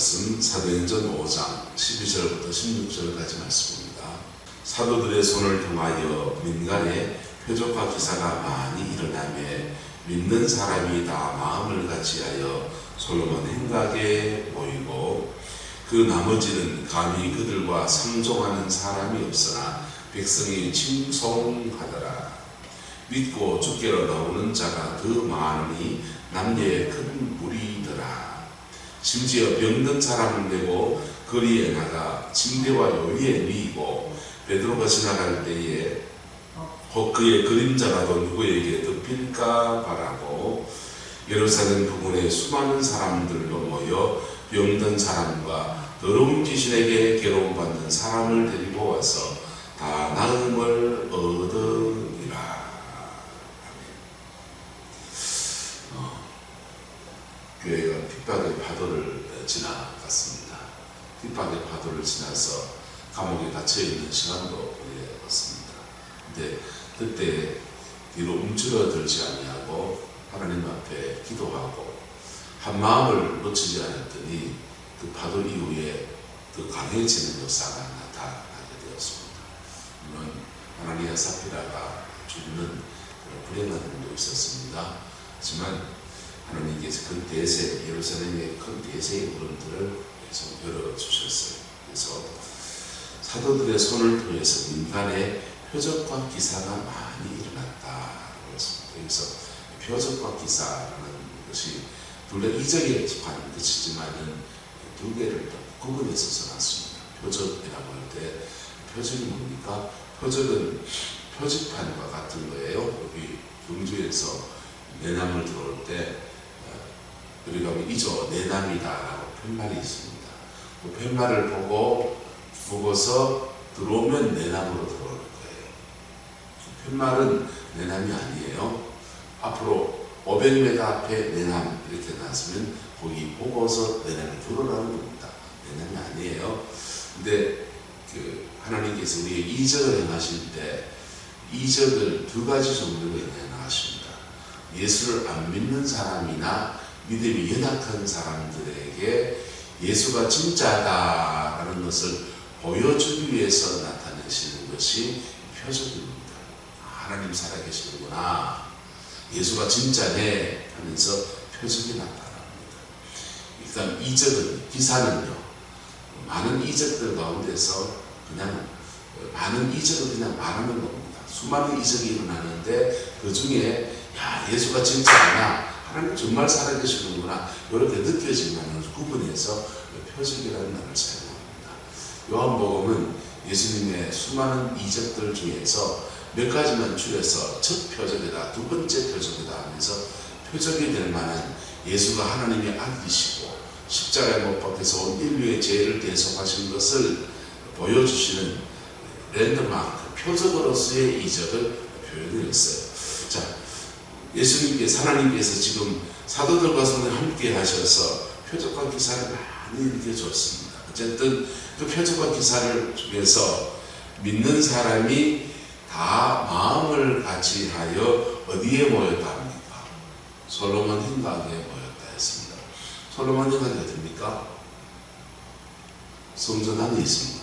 말씀 사도행전 5장 12절부터 16절까지 말씀입니다. 사도들의 손을 통하여 민간에 표적과 기사가 많이 일어나며 믿는 사람이 다 마음을 같이하여 솔로몬 행각에 모이고 그 나머지는 감히 그들과 상종하는 사람이 없으나 백성이 칭송하더라. 믿고 주께로 나오는 자가 더 많으니 남녀의 큰 무리더라. 심지어 병든 사람을 내고 거리에 나가 침대와 요리에 누이고 베드로가 지나갈 때에 혹 그의 그림자라도 누구에게 덮일까 바라고 예루살렘 부근에 수많은 사람들로 모여 병든 사람과 더러운 귀신에게 괴로움받는 사람을 데리고 와서 다 나음을 얻으리라. 교회가 핍박의 파도를 지나갔습니다. 핍박의 파도를 지나서 감옥에 갇혀있는 시간도 보내었습니다. 근데 그때 뒤로 움츠러들지 아니하고 하나님 앞에 기도하고 한 마음을 놓치지 않았더니 그 파도 이후에 더 강해지는 역사가 나타나게 되었습니다. 물론 하나니아 사피라가 죽는 불행한 일도 있었습니다. 하지만 하나님께서 큰 대세, 예루살렘의 큰 대세의 흐름들을 계속 열어주셨어요. 그래서 사도들의 손을 통해서 민간에 표적과 기사가 많이 일어났다고 했습니다. 여기서 표적과 기사라는 것이 둘 다 이적에 속하는 것이지만은 두 개를 구분해서 써놨습니다. 표적이라고 할 때 표적이 뭡니까? 표적은 표지판과 같은 거예요. 여기 경주에서 내남을 들어올 때 우리가 이조 내남이다라고 팻말이 있습니다. 그 팻말을 보고서 들어오면 내남으로 들어오는 거예요. 팻말은 내남이 아니에요. 앞으로 500m 앞에 내남 이렇게 나왔으면 거기 보고서 내남이 들어오라는 겁니다. 내남이 아니에요. 근데 하나님께서 우리의 이적을 행하실 때 이적을 두 가지 종류로 행하십니다. 예수를 안 믿는 사람이나 믿음이 연약한 사람들에게 예수가 진짜다라는 것을 보여주기 위해서 나타내시는 것이 표적입니다. 하나님 살아계시는구나, 예수가 진짜네 하면서 표적이 나타납니다. 일단 이적은, 기사는요, 많은 이적들 가운데서 그냥 많은 이적을 그냥 말하는 겁니다. 수많은 이적이 일어나는데 그 중에 야, 예수가 진짜구나, 하나님 정말 살아계시는구나, 이렇게 느껴지면 구분해서 표적이라는 말을 사용합니다. 요한복음은 예수님의 수많은 이적들 중에서 몇 가지만 줄여서 첫 표적이다, 두 번째 표적이다 하면서 표적이 될 만한 예수가 하나님의 아들이시고 십자가에 못 박혀서 온 인류의 죄를 대속하신 것을 보여주시는 랜드마크, 표적으로서의 이적을 표현했어요. 자, 예수님께서, 하나님께서 지금 사도들과 손을 함께 하셔서 표적과 기사를 많이 일으켜줬습니다. 어쨌든 그 표적과 기사를 중에서 믿는 사람이 다 마음을 같이 하여 어디에 모였다 합니까? 솔로몬 행각에 모였다 했습니다. 솔로몬 행각이 어딥니까? 성전 안에 있습니다.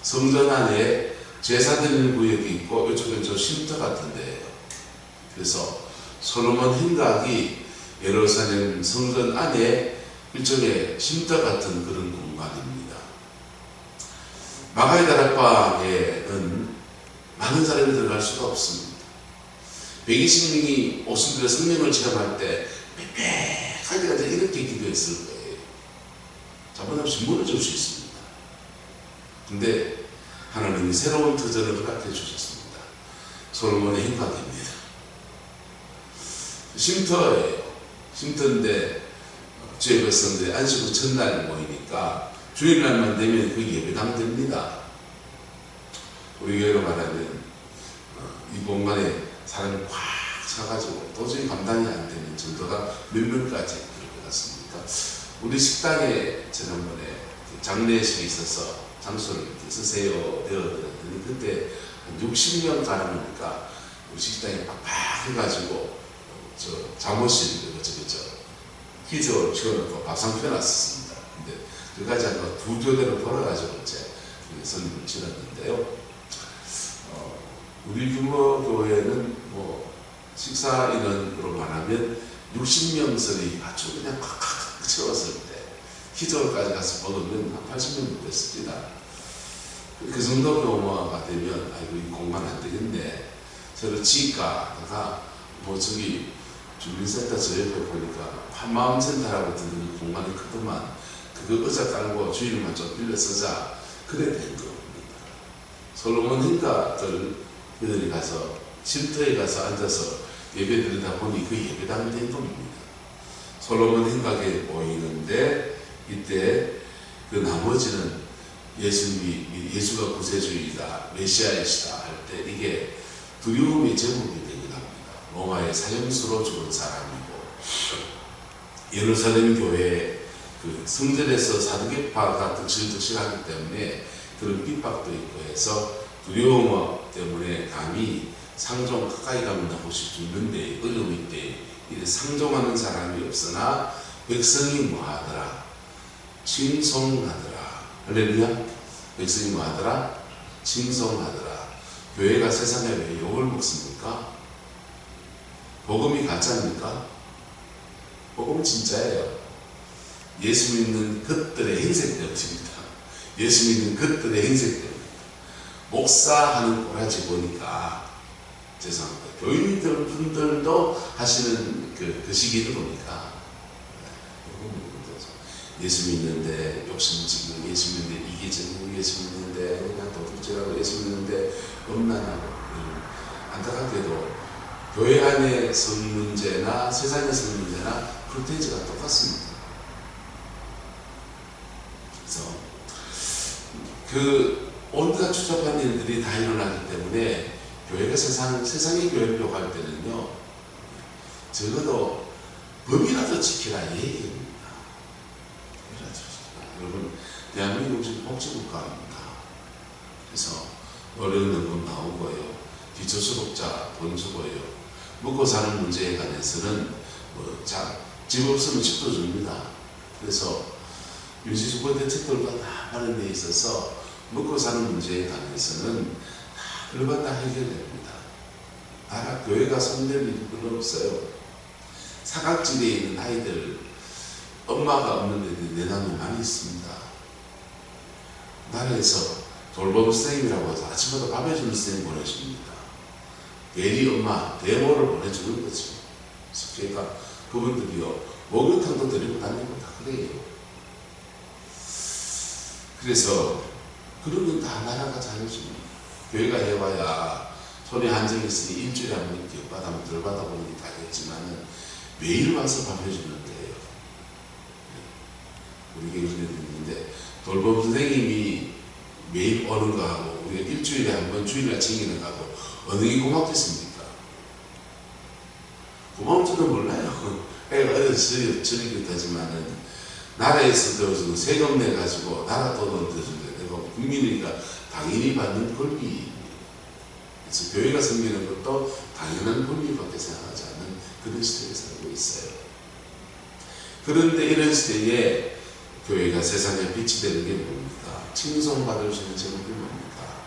성전 안에 제사 드리는 구역이 있고 이쪽은 저 쉼터 같은 데예요. 그래서 솔로몬 행각이 예루살렘 성전 안에 일종의 쉼터 같은 그런 공간입니다. 마가의 다락방에는 많은 사람이 들어갈 수가 없습니다. 120명이 오순절에 성령을 체험할 때 빽빽하게 이렇게 기도했을 거예요. 자본 없이 무너질 수 있습니다. 근데 하나님이 새로운 터전을 허락해 주셨습니다. 솔로몬의 행각입니다. 쉼터예요. 쉼터인데 주의 백성들이 안식 후 첫날 모이니까 주일날만 되면 그 예배당 됩니다. 우리 교회로 말하면 이 공간에 사람이 꽉 차가지고 도저히 감당이 안 되는 정도가 몇 명까지 그럴 것 같습니다. 우리 식당에 지난번에 장례식이 있어서 장소를 이렇게 쓰세요 되어드렸더니 그때 한 60명 가라니까 우리 식당에 빡빡 해가지고 저 잠옷실 기저를 치워놓고 밥상 펴놨습니다. 근데 그까지 아니고 두 교대로 돌아가지고 이제 설립을 지었는데요. 우리 규모 교회는 뭐 식사 인원으로 말하면 60명 선이 아주 그냥 꽉꽉 채웠을 때 기저까지 가서 먹으면 한 80명 됐습니다. 그 정도 규모가 되면 아이고 이 공간 안 되겠네. 저를 지가다가 뭐 저기 주민센터 저 옆에 보니까 한마음센터라고 듣는 그 공간이 크더만 그거 의자 깔고 주인만 좀 빌려 쓰자. 그래 된 겁니다. 솔로몬 행가들 그들이 가서 쉼터에 가서 앉아서 예배 드리다 보니 그 예배당이 된 겁니다. 솔로몬 행각에 모이는데 이때 그 나머지는 예수가 구세주이다, 메시아이시다 할 때 이게 두려움의 제목이 되긴 합니다. 로마의 사형수로 죽은 사람이고 예루살렘 교회 그 성전에서 사두개파가 득실득실하기 때문에 그런 핍박도 있고 해서 두려움 때문에 감히 상종 가까이 가면 한 번씩 죽는데 어려움이 때 이래 상종하는 사람이 없으나 백성이 뭐하더라? 칭송하더라. 할렐루야. 백성이 뭐하더라? 칭송하더라. 교회가 세상에 왜 욕을 먹습니까? 복음이 가짜입니까? 복음은 진짜예요. 예수 믿는 것들의 행색 때문입니다. 예수 믿는 것들의 행색 때문입니다. 목사하는 꼬라지 보니까 죄송합니다. 교인들 분들도 하시는 그 시기를 보니까 예수 믿는데 욕심지고 예수 믿는데 이기적이고 예수 믿는데 그냥 도둑질하고 예수 믿는데 음란하고 안타깝게도 교회 안의 성 문제나 세상의 성 문제나 프로테이지가 똑같습니다. 그래서 그 온갖 추잡한 일들이 다 일어나기 때문에 교회가 세상의 교회를 욕할 때는요 적어도 법이라도 지키라 얘기입니다. 여러분 대한민국 지금 복지국가입니다. 그래서 어려운 건 나오고요. 기초수급자 돈 주고요. 먹고 사는 문제에 관해서는 집 없으면 집도 줍니다. 그래서 임시주거 대책들과 다 마련되어 있어서 먹고 사는 문제에 관해서는 다 별반 다 해결됩니다. 나라 교회가 손댈 일이 별로 없어요. 사각지대에 있는 아이들 엄마가 없는 애들이 내담이 많이 있습니다. 나라에서 돌봄 선생님이라고 해서 아침마다 밥 해주는 선생님 보내줍니다. 대리 엄마, 대모를 보내주는 거죠. 그래서 걔가 그분들이요 목욕탕도 데리고 다니고 다 그래요. 그래서 그런 건 다 나라가 잘해줍니다. 교회가 해봐야 손에 한정이 있으니 일주일에 한 번 이렇게 받아면 덜 받아보는 게 다겠지만은 매일 와서 밥 해주는 거예요. 우리 교회에 있는데 돌봄 선생님이 매일 오는 거 하고 우리가 일주일에 한 번 주일날 챙기는 거 하고 어느 게 고맙겠습니까? 고마운 줄은 몰라요. 애가 어려서 저리 하지만은 나라에서 들어주는 세금 내가지고 나라 돈을 들어주는데 내가 국민이니까 당연히 받는 권리. 그래서 교회가 섬기는 것도 당연한 권리밖에 생각하지 않는 그런 시대에 살고 있어요. 그런데 이런 시대에 교회가 세상에 빛이 되는 게 뭡니까? 칭송받을 수 있는 제목이 뭡니까?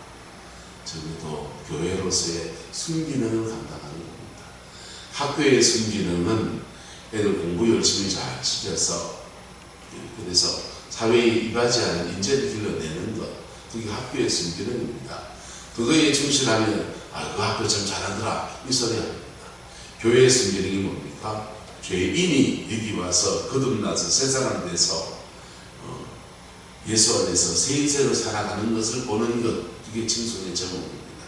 적어도 교회로서의 순기능을 감당하는 겁니다. 학교의 순기능은 애들 공부 열심히 잘 시켜서 그래서 사회에 이바지하는 인재를 길러내는 것, 그게 학교의 순기능입니다. 그거에 충실하면 그 학교 참 잘하더라 이 소리 합니다. 교회의 순기능이 뭡니까? 죄인이 여기 와서 거듭나서 새 사람 돼서 예수 안에서 새 인생을 살아가는 것을 보는 것, 그게 칭송의 제목입니다.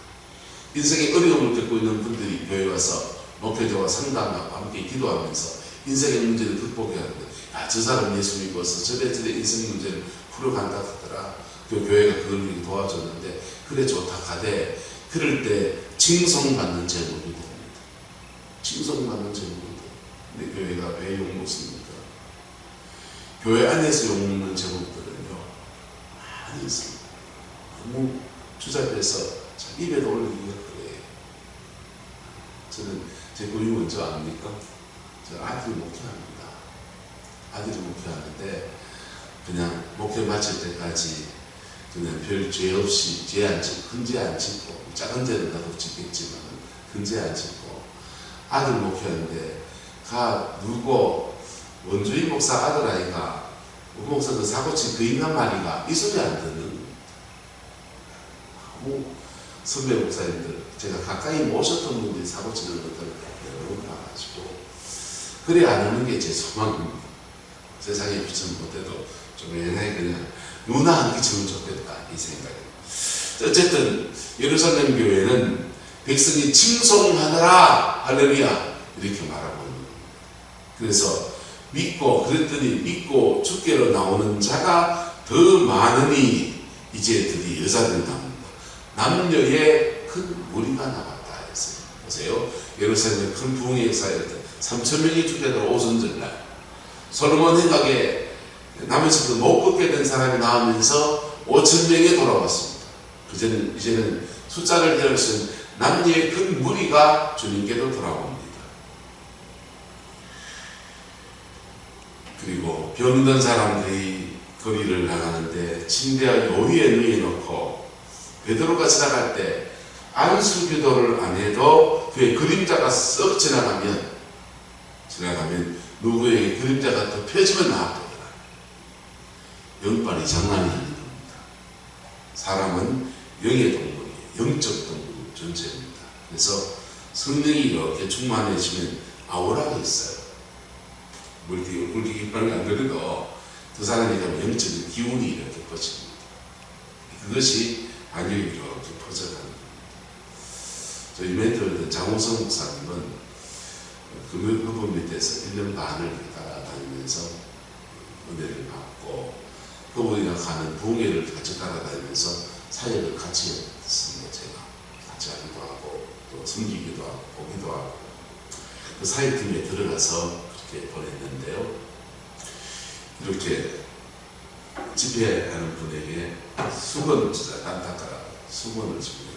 인생의 어려움을 겪고 있는 분들이 교회에 와서 목회자와 상담하고 함께 기도하면서 인생의 문제를 극복해야 하는데 저 사람 예수 믿고서 저래 인생 문제를 풀어간다 하더라. 그 교회가 그걸 도와줬는데 그래 좋다 하되 그럴 때 칭송받는 제목이 됩니다. 칭송받는 제목이 됩니다. 근데 교회가 왜 욕먹습니까? 교회 안에서 욕먹는 제목들은요 많이 있습니다. 너무 주잡해서 입에도 올리기가 그래요. 저는 제 부인 먼저 압니까? 저 아들이 목회합니다. 아들이 목회하는데 그냥 목회 마칠 때까지 그냥 별 죄 없이 큰 죄 안 짓고, 작은 죄는 나도 짓겠지만 큰 죄 안 짓고 아들 목회하는데 누구 원주인 목사 아들 아이가 그 목사도 사고친 그 인간 말이가 이 소리 안 듣는 선배 목사님들, 제가 가까이 모셨던 분들이 사고치는 것들을 여러 번 봐가지고 그래 안 하는 게 제 소망입니다. 세상에 비추는 못해도 좀 옛날에 그냥 누나 안 끼치면 좋겠다 이 생각이에요. 어쨌든 예루살렘 교회는 백성이 칭송하느라 할렐루야 이렇게 말하고 있는 겁니다. 그래서 믿고 주께로 나오는 자가 더 많으니 이제 드디어 여자들이 나옵니다. 남녀의 큰 무리가 나왔다 했어요. 보세요. 예루살렘 큰 부흥의 역사였던 3,000명이 주께로 오순절날 솔로몬 행각에 남에서도 못 걷게 된 사람이 나오면서 5,000명이 돌아왔습니다. 이제는 숫자를 대할 수 있는 남녀의 큰 무리가 주님께로 돌아옵니다. 그리고 병든 사람들이 거리를 나가는데 침대와 요위에 누워놓고 베드로가 지나갈 때 안수기도를 안 해도 그의 그림자가 썩 지나가면 누구에게 그림자가 더 펴지면 나왔더라. 영빨이 장난이 아닌 겁니다. 사람은 영의 동물이에요. 영적 동물 존재입니다. 그래서 성령이 이렇게 충만해지면 아우라가 있어요. 물기 이빨이 안 그래도 두 사람이 가면 영적인 기운이 이렇게 퍼집니다. 그것이 안경이 이렇게 퍼져가는 겁니다. 저희 멘토였던 장호성 목사님은 그분 밑에서 1년 반을 따라다니면서 은혜를 받고 그분이랑 가는 부흥회를 같이 따라다니면서 사역을 같이 했습니다. 제가 같이 하기도 하고 또 섬기기도 하고 보기도 하고 그 사역팀에 들어가서 그렇게 보냈는데요. 이렇게 집회하는 분에게 수건을 주자 닦아라. 수건을 주면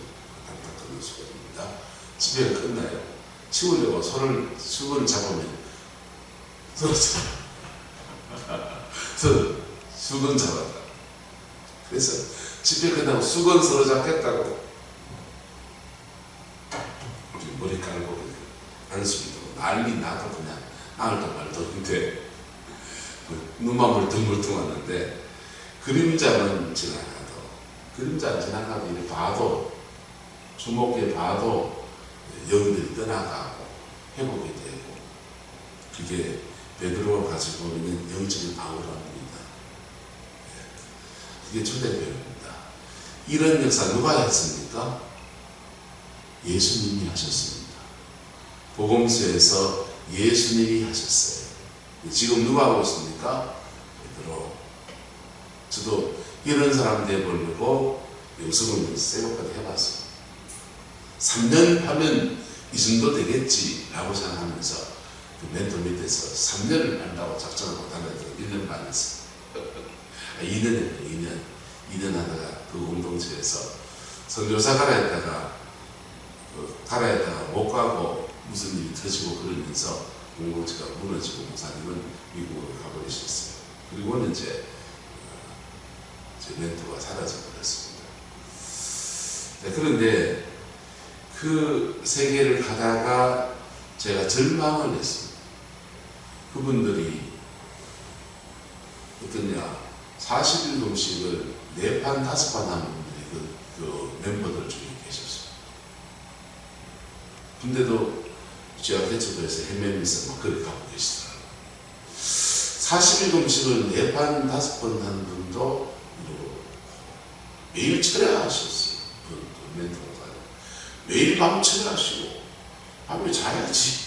닦는 수건입니다. 집회가 끝나요. 치우려고 수건을 잡으면 서로 수건 잡았다. 그래서 집회 끝나고 수건 서로 잡겠다고 머리 깔고 안수기도 난리 나도 그냥 나을도 말도인데 눈만 멀뚱멀뚱하는데 그림자는 지나가도 이렇게 봐도 주목해 봐도 영들이 떠나가고 회복이 되고 그게 베드로가 가지고 있는 영적인 아우라입니다. 그게 초대교회입니다. 이런 역사 누가 했습니까? 예수님이 하셨습니다. 복음서에서 예수님이 하셨어요. 지금 누가 하고 있습니까? 베드로. 저도 이런 사람 되어보려고 영성을 새벽까지 해봤어요. 3년 하면 이 정도 되겠지 라고 생각하면서 그 멘토 밑에서 3년을 한다고 작정을 못하면서 1년 반 했어요. 2년 하다가 그 공동체에서 선교사 가라 했다가 못 가고 무슨 일이 터지고 그러면서 공동체가 무너지고 목사님은 미국으로 가버리셨어요. 그리고는 이제 제 멘토가 사라져버렸습니다. 네, 그런데 그 세계를 가다가 제가 절망을 했습니다. 그분들이 어떠냐 40일 금식을 4판 5판 하는 분들이 그 멤버들 중에 계셨어요. 근데도 제가 개척부에서 헤매면서 막 그렇게 가고 계시더라고요. 40일 금식을 4판 5번 하는 분도 매일 철야하셨어요. 그 멘토가 매일 밤 철야하시고 밤에 자야지.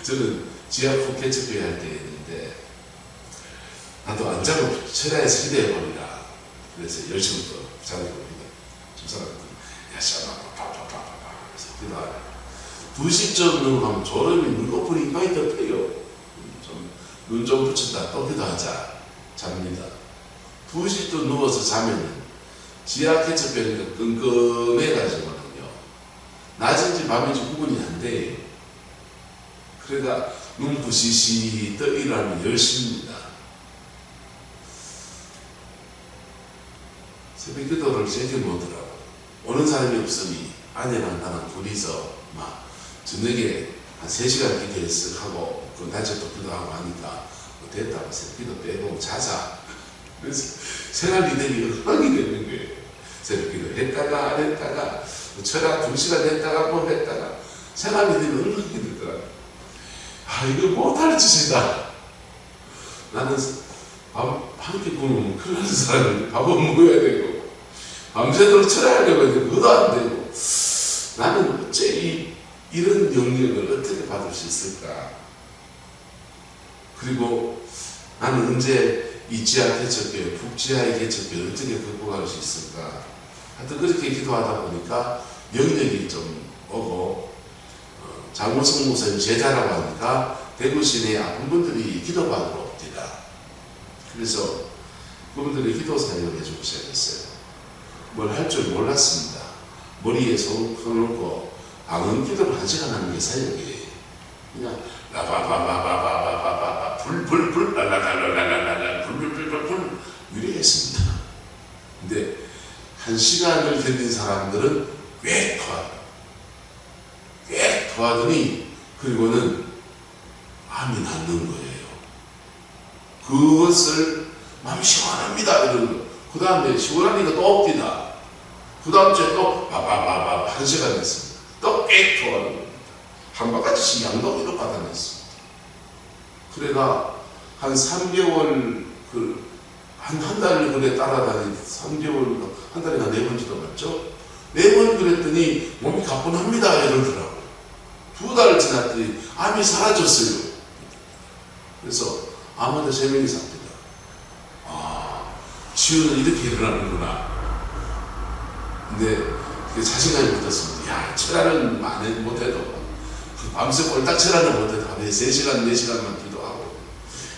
저는 지하국 개척교회 할 때 했는데 나도 안 자고 철야에서 기대해버리라. 그래서 10시부터 자고 있습니다. 좀 사람들 야샤바바바바바바 그래서 기도하라. 2시쯤 넘어가면 졸음이 눈꺼풀이 이마에 덮여요. 눈 좀 붙였다 또 기도하자. 잡니다. 2시쯤 누워서 자면은 지하 개척교회가 끈끈해가지고는요. 낮인지 밤인지 구분이 안 돼요. 그러다 눈 부시시 떠 일하면 10시입니다. 새벽 기도를 제게 모으더라고. 오는 사람이 없으니 아내랑 나랑 둘이서 막 저녁에 한 3시간 기도해서 하고 그 낮에 또 기도하고 하니까 뭐 됐다고 새벽 기도 빼고 자자. 그래서 생활 리듬이 엉망이 되는 거예요. 새벽 기도 했다가 안 했다가 철학 2시간 했다가 뭐 했다가 생활 리듬이 엉망이 되더라고. 아, 이거 못할 짓이다. 나는 함께 굶으면 큰일 나는 사람인데 밥은 먹어야 되고 밤새도록 철학하려고 했는데 그것도 안 되고 나는 어째 이런 영역을 어떻게 받을 수 있을까? 그리고 나는 언제 이 지하 개척교회, 북지하의 개척교회를 어떻게 극복할 수 있을까? 하여튼 그렇게 기도하다 보니까 영역이 좀 오고 장우성 목사님 제자라고 하니까 대구 시내에 아픈 분들이 기도받으러 옵니다. 그래서 그분들이 기도 사역을 해주기 시작했어요. 뭘 할 줄 몰랐습니다. 머리에 손 넣고 방언 기도를 1시간 하는 게 사역이에요. 그냥 라바바바바바바바바 불불불 랄랄랄랄랄랄 불불불불불 이렇게 했습니다. 근데 1시간을 견딘 사람들은 꽤 토하더니 그리고는 암이 낫는 거예요. 그것을 마음이 시원합니다 이러는 거. 그 다음에 시원하니까 또 옵니다. 그 다음 주에 또 바바바바 1시간 했습니다. 또 꽤 토하는 겁니다. 한바가지씩 양동이로 받아냈습니다. 그래가 한 3개월 한 달을 그래 따라다니 3개월 한 달에 한 4번쯤 갔죠. 4번 그랬더니 몸이 가뿐합니다 이러더라고요. 2달 지났더니 암이 사라졌어요. 그래서 암한테 3명이 삽니다. 아, 치유는 이렇게 일어나는구나. 근데 자신감이 붙었습니다. 야, 철학은 많이 못해도 밤새 꼴딱 철학은 못해도 하루에 3시간, 4시간만 기도하고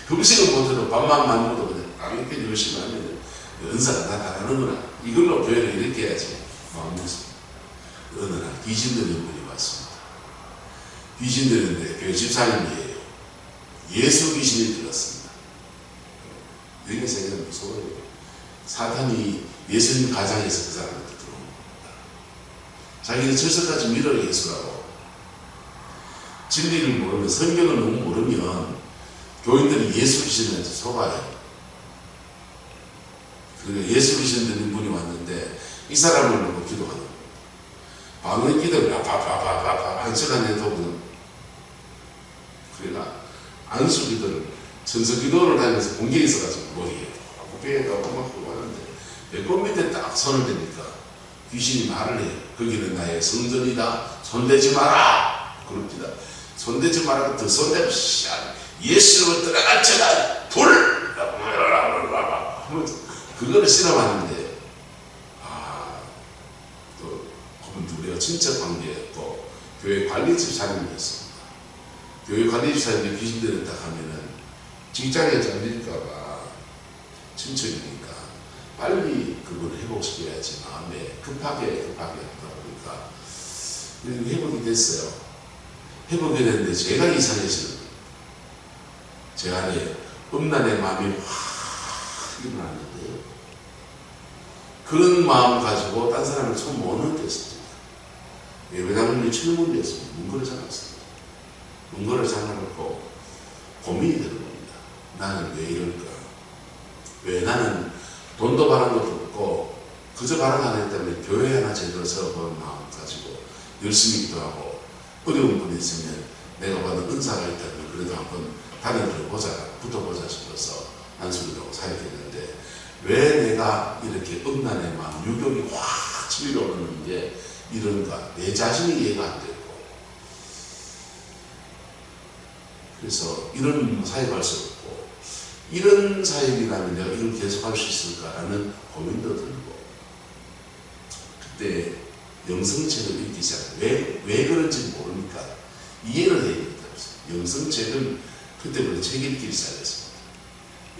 금식은 못해도 밤만 먹어도 그냥 이렇게 열심히 하면 은사가 나타나는구나. 이걸로 교회를 이렇게 해야지 마음먹습니다. 어느 날 귀신 들린 분이 왔습니다. 귀신 들렸는데 교회 집사님이에요. 예수 귀신이 들었습니다. 여기 생각은 무서워요. 사탄이 예수님 가장에서 그 사람한테 들어온 겁니다. 자기는 철석까지 믿어요 예수라고. 진리를 모르면 성경을 너무 모르면 교인들이 예수 귀신한테 속아요. 그러니까 예수 귀신 들린 분이 왔는데 이 사람을 놓고 기도하는 겁니다. 방언 기도를 파파파파파 1시간 해도 그러니까 안수 기도를 전서 기도를 하면서 공격이 있어가지고 머리에 배에다 꼬막고 하는데 배꼽 밑에 딱 손을 대니까 귀신이 말을 해요. 거기는 나의 성전이다. 손대지 마라. 그럽니다. 손대지 마라. 더 손대고 예수로 들어갔잖아. 불! 그거를 실험하는데 또 그분도 우리가 친척 관계였고 교회 관리집 사람이었습니다. 교회 관리집 사람이 귀신 들었다 하면은 직장에 잘릴까봐 친척이니까 빨리 그걸 회복시켜야지 마음에 급하게 하다 보니까 회복이 됐어요. 회복이 됐는데 제가 이상해지는 거예요. 제 안에 음란의 마음이 확 일어났는데요. 그런 마음 가지고 딴 사람을 처음 못 느꼈습니다. 예배당문이 철문이었습니다. 문거를 잡았습니다. 문거를 잡아놓고 고민이 되는 겁니다. 나는 왜 이럴까? 왜 나는 돈도 바란 것도 없고 그저 바란 안 했다면 교회 하나 제대로 세워보는 마음 가지고 열심히 기도하고 어려운 분이 있으면 내가 받은 은사가 있다면 그래도 한번 다른 데를 붙어보자 싶어서 안수기도하고 사역했는데 왜 내가 이렇게 음란의 마음, 유격이 확 치밀어 오르는 게 이런가? 내 자신이 이해가 안 되고 그래서 이런 사역할 수 없고 이런 사역이라면 내가 이걸 계속할 수 있을까라는 고민도 들고 그때 영성책을 읽기 시작해요. 왜 그런지 모르니까 이해를 해야 된다. 영성책을 그때부터 책 읽기 시작했습니다.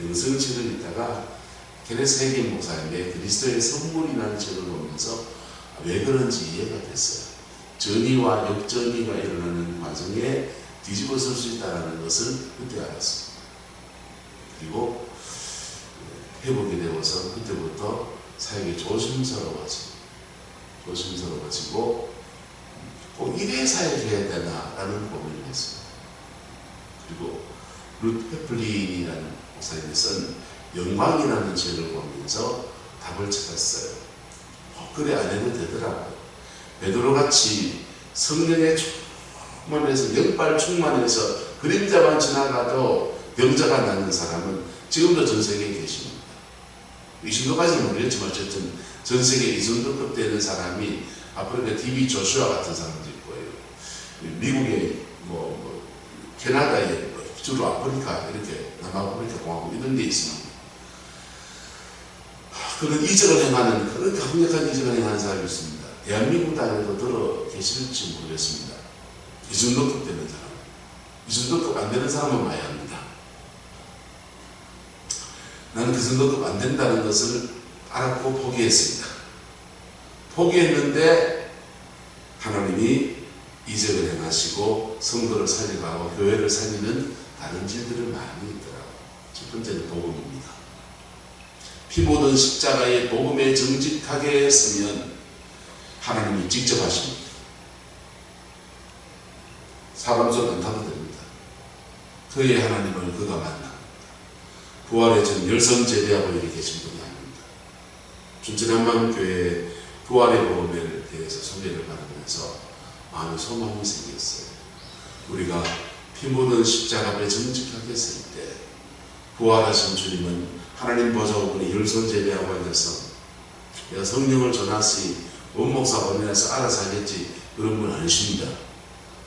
영성책을 읽다가 케네스 해긴 목사님의 그리스도의 선물이라는 책을 보면서 왜 그런지 이해가 됐어요. 전이와 역전이가 일어나는 과정에 뒤집어 쓸 수 있다는 것을 그때 알았습니다. 그리고 회복이 되어서 그때부터 사역이 조심스러워지고 꼭 이래 사역해야 되나라는 고민을 했습니다. 그리고 루트 헤플린이라는 목사님이 쓴 영광이라는 책을 보면서 답을 찾았어요. 그래 안 해도 되더라고요. 베드로같이 성령에 충만해서 영발 충만해서 그림자만 지나가도 병자가 나는 사람은 지금도 전 세계에 계십니다. 이 정도까지는 모르겠지만 어쨌든 전 세계 이 정도급 되는 사람이 아프리카 TV 조슈아 같은 사람도 있고요. 미국의 캐나다의 주로 아프리카 이렇게 남아프리카 공화국 이런 데 있습니다. 그런 이적을 행하는 그런 강력한 이적을 행하는 사람이 있습니다. 대한민국 땅에도 들어 계실지 모르겠습니다. 이 정도급 되는 사람, 이 정도급 안 되는 사람은 와야 합니다. 나는 그 정도급 안 된다는 것을 알았고 포기했습니다. 포기했는데 하나님이 이적을 행하시고 성도를 살려가고 교회를 살리는 다른 길들을 많이 있더라고요. 첫 번째는 복음입니다. 피 묻은 십자가의 복음에 정직하게 서면 하나님이 직접 하십니다. 사람 손 안 타도 됩니다. 그의 하나님을 그가 만납니다. 부활의 전 열성제대하고 이렇게 계신 분이 아닙니다. 춘천한만교회 부활의 복음에 대해서 소개를 받으면서 마음의 소망이 생겼어요. 우리가 피 묻은 십자가 앞에 정직하게 설 때 부활하신 주님은 하나님 보좌국에 열성제대하고 앉아서 내가 성령을 전하시 원목사 원인해서 알아서 하겠지 그런 분 아니십니다.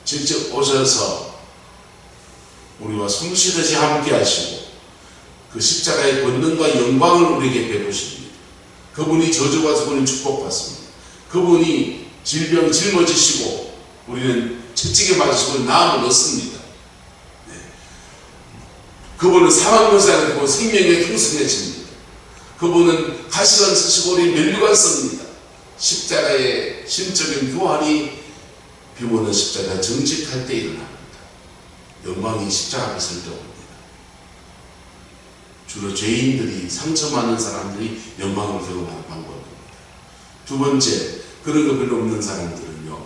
직접 오셔서 우리와 숨쉬듯이 함께 하시고 그 십자가의 권능과 영광을 우리에게 베푸십니다. 그분이 저주받고 우리는 축복받습니다. 그분이 질병 짊어지시고 우리는 채찍에 맞으시고 나음을 얻습니다. 네. 그분은 사망권세가 되고 생명에 풍성해집니다. 그분은 가시관 쓰시고 우리 면류관 씁니다. 십자가의 심적인 교환이 피 묻은 십자가 정직할 때 일어납니다. 영광이 십자가 앞에 설 때 옵니다. 주로 죄인들이 상처받는 사람들이 영광을 경험하는 방법입니다. 두 번째, 그런 거 별로 없는 사람들은요,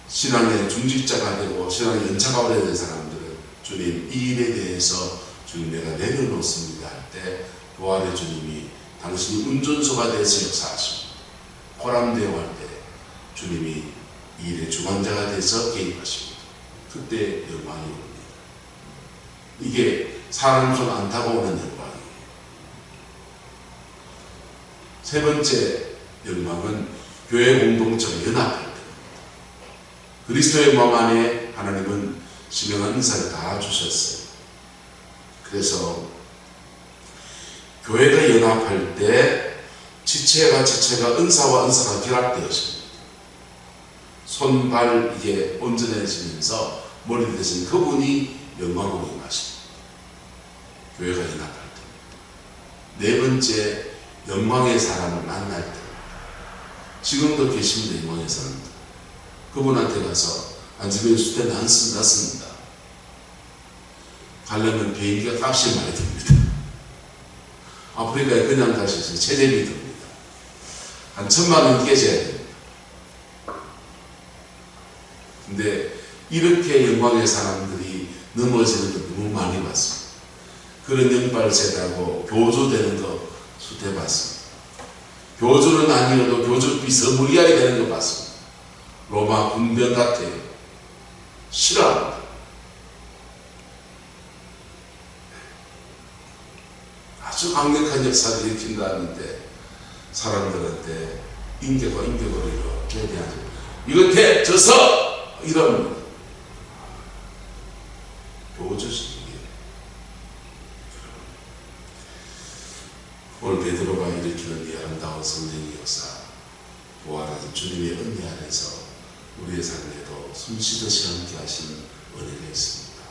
신앙의 중직자가 되고 신앙의 연차가 오래된 사람들은 주님 이 일에 대해서 주님 내가 내려놓습니다 할 때 부활의 주님이 당신이 운전소가 돼서 역사하십니다. 고람대오 할 때 주님이 이 일의 주관자가 돼서 개입하십니다. 그때 영광이 옵니다. 이게 사람 손 안 타고 오는 영광이에요. 세 번째 영광은 교회 공동체가 연합할 때입니다. 그리스도의 몸 안에 하나님은 신령한 은사를 다 주셨어요. 그래서 교회가 연합할 때 지체가 은사와 은사가 결합되었습니다. 손, 발 이게 온전해지면서 머리 대신 그분이 영광으로 임하십니다. 교회가 연합할 때. 네 번째, 영광의 사람을 만날 때. 지금도 계십니다. 영광의 사람들. 그분한테 가서 안지변 때 났습니다. 가려면 비행기가 값이 많이 듭니다. 아프리카에 그냥 가셔서 체력이 듭니다. 한 1,000만 원 깨져야 됩니다. 근데 이렇게 영광의 사람들이 넘어지는 거 너무 많이 봤습니다. 그런 영발세라고 교조되는 거 수대 봤습니다. 교조는 아니어도 교조비 서무리하게 되는 거 봤습니다. 로마 군병 같아요. 싫어합니다. 아주 강력한 역사를 일으킨다는데 사람들한테 인격과 인격으로 이렇게 대하죠. 이거 져서 이런 교조식이에요. 오늘 베드로가 일으키는 이 아름다운 성령의 역사, 부활하신 주님의 은혜 안에서 우리의 삶에도 숨쉬듯이 함께 하시는 은혜가 있습니다.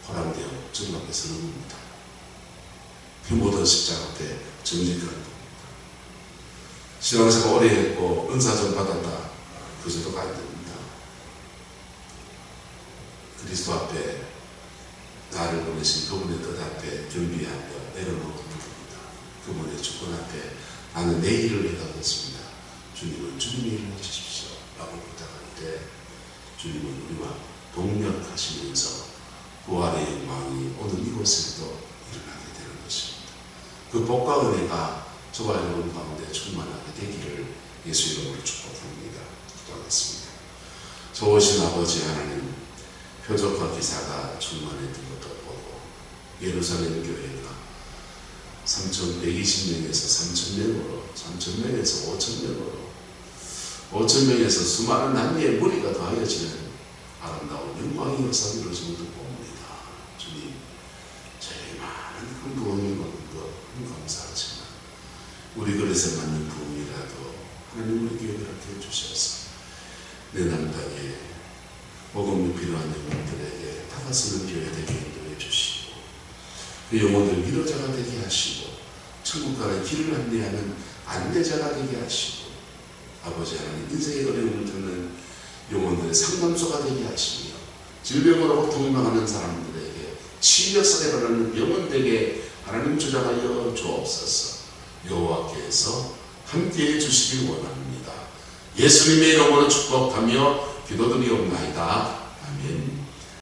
호람되어 주님 앞에 서는 겁니다. 피 묻은 십자가 앞에 정직한 겁니다. 신앙생활 오래 했고 은사 좀 받았다. 그 정도가 안 됩니다. 그리스도 앞에 나를 보내신 그분의 뜻 앞에 겸비하며 내려놓는 겁니다. 그분의 주권 앞에 나는 내 일을 해가겠습니다. 주님은 주님의 일을 해주십시오 라고 부탁할 때 주님은 우리와 동력하시면서 부활의 영광이 오늘 이곳에도 일어나게 되는 것입니다. 그 복과 은혜가 저와 여러분 가운데 충만하게 되기를 예수 이름으로 축복합니다. 기도하겠습니다. 좋으신 아버지 하나님, 표적과 기사가 충만했던 것도 보고 예루살렘 교회가 3,120명에서 3,000명으로 3,000명에서 5,000명으로 5,000명에서 수많은 남녀의 무리가 더하여지는 아름다운 영광의 역사가 이루어진 것도 봅니다. 주님, 제일 많은 큰 부흥이 오는 것 감사하지만 우리 그릇에 맞는 부흥이라도 하나님 우리 교회를 함께 해주셔서 내남 땅에 복음이 필요한 영혼들에게 다가서는 교회 되게 인도해 주시고 그 영혼들 위로자가 되게 하시고 천국 가는 길을 안내하는 안내자가 되게 하시고 아버지 하나님 인생의 어려움을 듣는 영혼들의 상담소가 되게 하시며 질병으로 고통당하는 사람들에게 치유역사에 바라는 영혼되게 하나님 주장하여 주옵소서. 여호와께서 함께해 주시길 원합니다. 예수님의 이름으로 축복하며 기도드리옵나이다. 아멘.